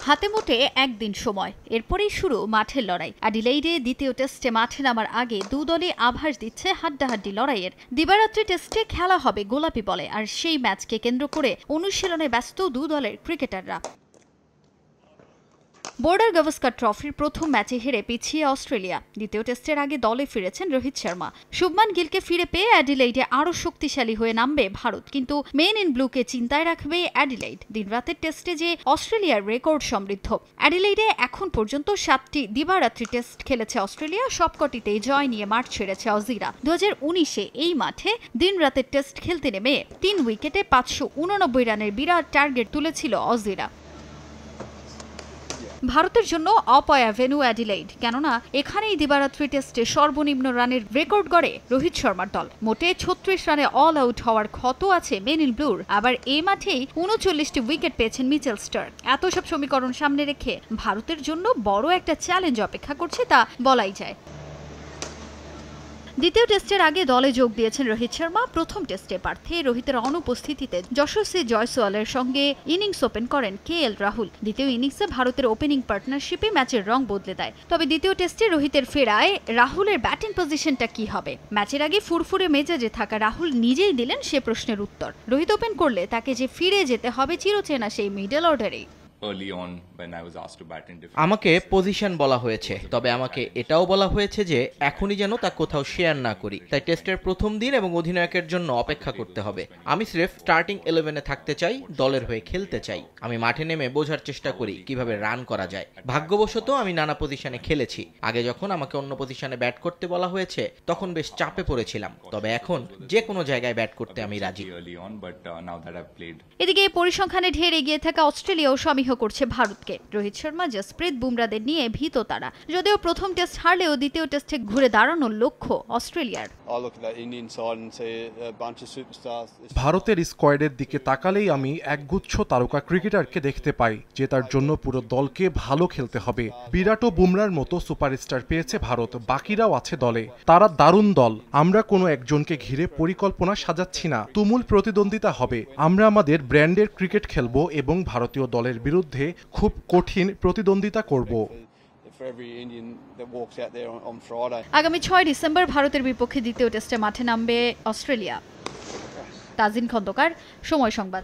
হাতে মোটে একদিন সময়, এরপরেই শুরু মাঠের লড়াই। অ্যাডিলেইডে দ্বিতীয় টেস্টে মাঠে নামার আগে দু দলই আভাস দিচ্ছে হাড্ডাহাড্ডি লড়াইয়ের। দিবারাত্রি টেস্টে খেলা হবে গোলাপি বলে, আর সেই ম্যাচকে কেন্দ্র করে অনুশীলনে ব্যস্ত দু দলের ক্রিকেটাররা। বর্ডার গাভাস্কার ট্রফির প্রথম ম্যাচে হেরে পিছিয়ে অস্ট্রেলিয়া। দ্বিতীয় টেস্টের আগে দলে ফিরেছেন রোহিত শর্মা। শুভমান গিলকে ফিরে পেয়ে অ্যাডিলেইডে আরও শক্তিশালী হয়ে নামবে ভারত, কিন্তু মেন ইন ব্লুকে চিন্তায় রাখবে অ্যাডিলেইড। দিনরাতের টেস্টে যে অস্ট্রেলিয়ার রেকর্ড সমৃদ্ধ। অ্যাডিলেইডে এখন পর্যন্ত 7টি দিবারাত্রি টেস্ট খেলেছে অস্ট্রেলিয়া, সবকটিতেই জয় নিয়ে মাঠ ছেড়েছে অজিরা। 2019-এ এই মাঠে দিনরাতের টেস্ট খেলতে নেমে 3 উইকেটে 589 রানের বিরাট টার্গেট তুলেছিল অজিরা। ভারতের জন্য অপয়া ভেন্যু অ্যাডিলেইড, কেননা এখানেই দিবারাত্রি টেস্টে সর্বনিম্ন রানের রেকর্ড গড়ে রোহিত শর্মার দল। মোটে 36 রানে অল আউট হওয়ার ক্ষত আছে মেন ইন ব্লুর। আবার এই মাঠেই 39টি উইকেট পেয়েছেন মিচেল স্টার্ক। এত সব সমীকরণ সামনে রেখে ভারতের জন্য বড় একটা চ্যালেঞ্জ অপেক্ষা করছে, তা বলাই যায়। দ্বিতীয় টেস্টের আগে দলে যোগ দিয়েছেন রোহিত শর্মা। প্রথম টেস্টে পার্থে রোহিতের অনুপস্থিতিতে যশস্বী জয়সওয়ালের সঙ্গে ইনিংস ওপেন করেন KL রাহুল। দ্বিতীয় ইনিংসে ভারতের ওপেনিং পার্টনারশিপে ম্যাচের রং বদলে দেয়। তবে দ্বিতীয় টেস্টে রোহিতের ফেরায় রাহুলের ব্যাটিং পজিশনটা কি হবে? ম্যাচের আগে ফুরফুরে মেজাজে থাকা রাহুল নিজেই দিলেন সে প্রশ্নের উত্তর। রোহিত ওপেন করলে তাকে যে ফিরে যেতে হবে চিরচেনা সেই মিডল অর্ডারেই। আমাকে পজিশন বলা হয়েছে, তবে আমাকে এটাও বলা হয়েছে যে এখনই যেন তা কোথাও শেয়ার না করি। তাই টেস্টের প্রথম দিন এবং অধিনায়কের জন্য অপেক্ষা করতে হবে। আমি স্রেফ স্টার্টিং 11-এ থাকতে চাই, দলের হয়ে খেলতে চাই। আমি মাঠে নেমে বোঝার চেষ্টা করি কিভাবে রান করা যায়। ভাগ্যবশত আমি নানা পজিশনে খেলেছি। আগে যখন আমাকে অন্য পজিশনে ব্যাট করতে বলা হয়েছে তখন বেশ চাপে পড়েছিলাম, তবে এখন যে কোনো জায়গায় ব্যাট করতে আমি রাজি। এদিকে পরিসংখ্যানে ঢের এগিয়ে থাকা অস্ট্রেলিয়াও সমীহ করছে ভারতকে। রোহিত শর্মা, জসপ্রীত বুমরাদের নিয়ে ভীত তারা। যদিও প্রথম টেস্ট হারলেও দ্বিতীয় টেস্টে ঘুরে দাঁড়ানোর লক্ষ্য অস্ট্রেলিয়ার। ভারতের স্কোয়াডের দিকে তাকালেই আমি একগুচ্ছ তারকা ক্রিকেটারকে দেখতে পাই, যে তার জন্য পুরো দলকে ভালো খেলতে হবে। বিরাট ও বুমরার মতো সুপারস্টার পেয়েছে ভারত, বাকিরাও আছে দলে। তারা দারুণ দল। আমরা কোনো একজনকে ঘিরে পরিকল্পনা সাজাচ্ছি না। তুমুল প্রতিদ্বন্দ্বিতা হবে। আমরা আমাদের ব্র্যান্ডের ক্রিকেট খেলবো এবং ভারতীয় দলের বিরুদ্ধে খুব কঠিন প্রতিদ্বন্দ্বিতা করব। আগামী 6 ডিসেম্বর ভারতের বিপক্ষে দ্বিতীয় টেস্টে মাঠে নামবে অস্ট্রেলিয়া। তাজিন খন্দকার, সময় সংবাদ।